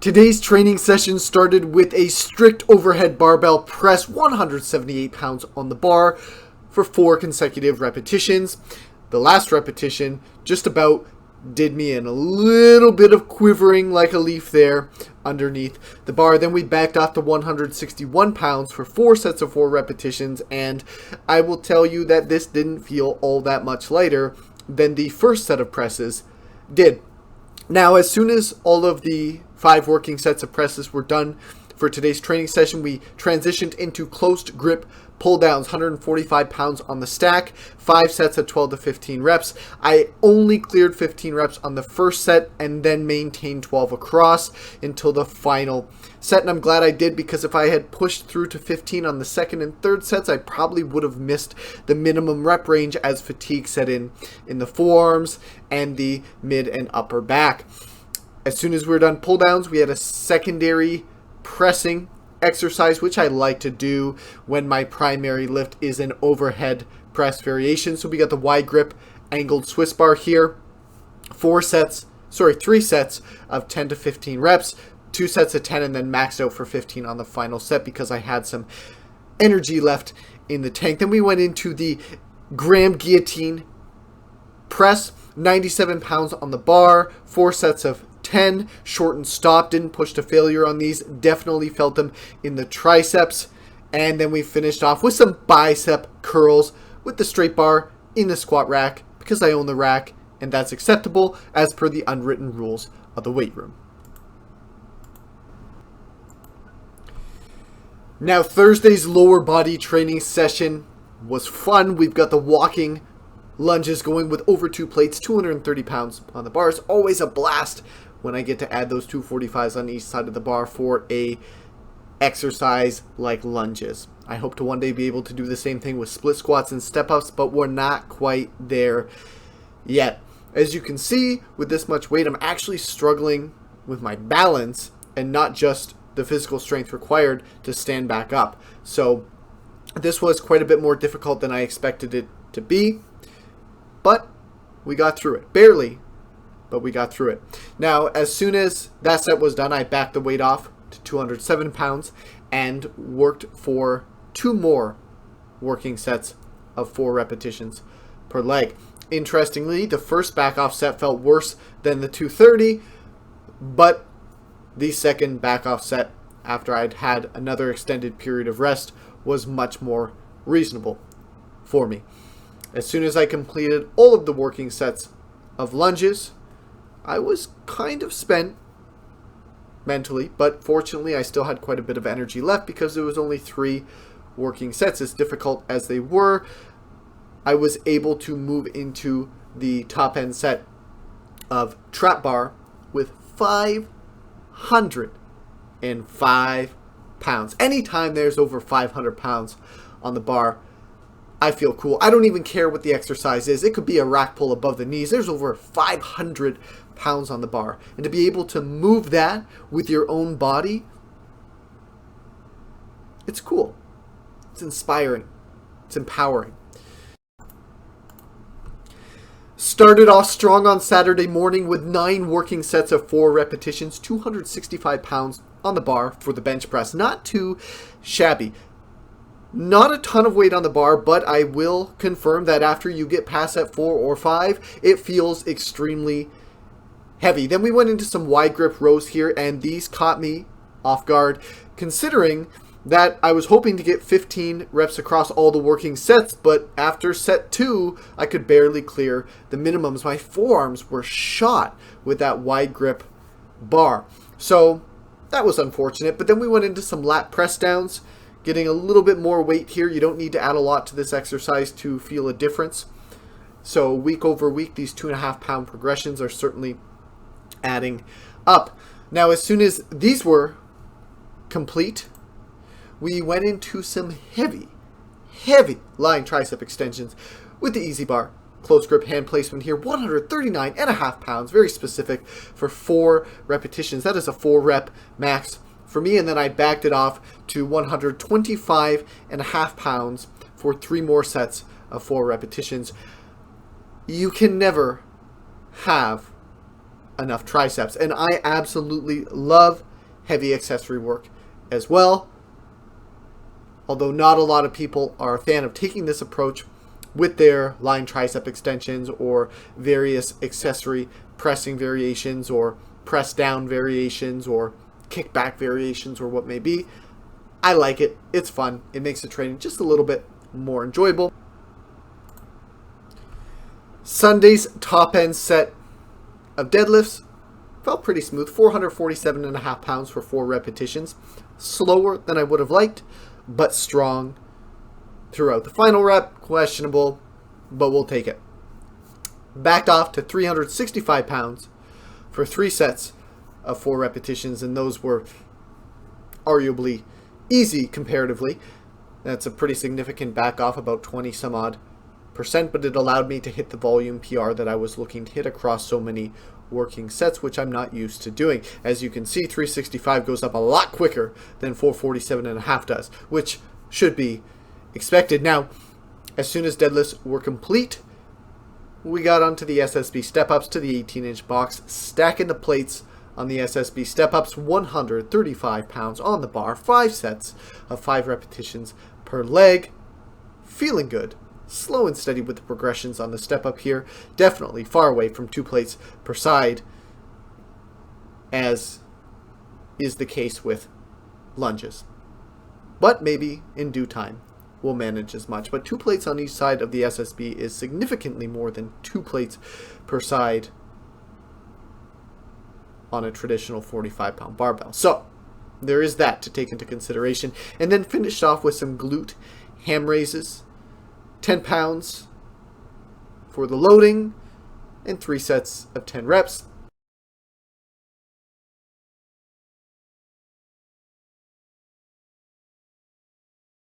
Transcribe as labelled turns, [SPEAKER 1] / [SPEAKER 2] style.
[SPEAKER 1] Today's training session started with a strict overhead barbell press, 178 pounds on the bar for 4 consecutive repetitions. The last repetition just about did me in, a little bit of quivering like a leaf there underneath the bar. Then we backed off to 161 pounds for 4 sets of 4 repetitions, and I will tell you that this didn't feel all that much lighter than the first set of presses did. Now, as soon as all of the 5 working sets of presses were done for today's training session, we transitioned into closed grip pull-downs, 145 pounds on the stack, 5 sets of 12 to 15 reps. I only cleared 15 reps on the first set and then maintained 12 across until the final set. And I'm glad I did, because if I had pushed through to 15 on the second and third sets, I probably would have missed the minimum rep range as fatigue set in the forearms and the mid and upper back. As soon as we were done pull-downs, we had a secondary pressing exercise, which I like to do when my primary lift is an overhead press variation. So we got the wide grip angled Swiss bar here. 3 sets of 10 to 15 reps, 2 sets of 10, and then maxed out for 15 on the final set because I had some energy left in the tank. Then we went into the Graham guillotine press, 97 pounds on the bar, 4 sets of 10, short and stop, didn't push to failure on these, definitely felt them in the triceps. And then we finished off with some bicep curls with the straight bar in the squat rack, because I own the rack and that's acceptable as per the unwritten rules of the weight room. Now, Thursday's lower body training session was fun. We've got the walking lunges going with over 2 plates, 230 pounds on the bar. It's always a blast when I get to add those 245s on each side of the bar for a exercise like lunges. I hope to one day be able to do the same thing with split squats and step ups, but we're not quite there yet. As you can see, with this much weight, I'm actually struggling with my balance and not just the physical strength required to stand back up. So this was quite a bit more difficult than I expected it to be, but we got through it. Barely, but we got through it. Now, as soon as that set was done, I backed the weight off to 207 pounds and worked for 2 more working sets of 4 repetitions per leg. Interestingly, the first back off set felt worse than the 230, but the second back off set, after I'd had another extended period of rest, was much more reasonable for me. As soon as I completed all of the working sets of lunges, I was kind of spent mentally, but fortunately I still had quite a bit of energy left because there was only 3 working sets. As difficult as they were, I was able to move into the top end set of trap bar with 505 pounds. Anytime there's over 500 pounds on the bar, I feel cool. I don't even care what the exercise is. It could be a rack pull above the knees. There's over 500 pounds on the bar. And to be able to move that with your own body, it's cool. It's inspiring. It's empowering. Started off strong on Saturday morning with 9 working sets of 4 repetitions, 265 pounds on the bar for the bench press. Not too shabby. Not a ton of weight on the bar, but I will confirm that after you get past that 4 or 5, it feels extremely heavy. Then we went into some wide grip rows here, and these caught me off guard, considering that I was hoping to get 15 reps across all the working sets, but after set 2, I could barely clear the minimums. My forearms were shot with that wide grip bar. So that was unfortunate, but then we went into some lat press downs, getting a little bit more weight here. You don't need to add a lot to this exercise to feel a difference. So week over week, these 2.5 pound progressions are certainly adding up. Now, as soon as these were complete, we went into some heavy lying tricep extensions with the easy bar. Close grip hand placement here, 139.5 pounds, very specific for 4 repetitions. That is a 4 rep max for me, and then I backed it off to 125.5 pounds for 3 more sets of 4 repetitions. You can never have enough triceps, and I absolutely love heavy accessory work as well. Although not a lot of people are a fan of taking this approach with their lying tricep extensions or various accessory pressing variations or press down variations or kickback variations or what may be. I like it. It's fun. It makes the training just a little bit more enjoyable. Sunday's top end set of deadlifts felt pretty smooth. 447.5 pounds for 4 repetitions. Slower than I would have liked, but strong throughout. The final rep, questionable, but we'll take it. Backed off to 365 pounds for 3 sets of 4 repetitions, and those were arguably easy comparatively. That's a pretty significant back off, about 20 some odd %, but it allowed me to hit the volume PR that I was looking to hit across so many working sets, which I'm not used to doing. As you can see, 365 goes up a lot quicker than 447.5 does, which should be expected. Now, as soon as deadlifts were complete, we got onto the SSB Step Ups to the 18-inch box, stacking the plates on the SSB Step Ups, 135 pounds on the bar, 5 sets of 5 repetitions per leg. Feeling good. Slow and steady with the progressions on the step up here. Definitely far away from 2 plates per side, as is the case with lunges. But maybe in due time we'll manage as much. But 2 plates on each side of the SSB is significantly more than 2 plates per side on a traditional 45-pound barbell. So there is that to take into consideration. And then finished off with some glute ham raises. 10 pounds for the loading and 3 sets of 10 reps.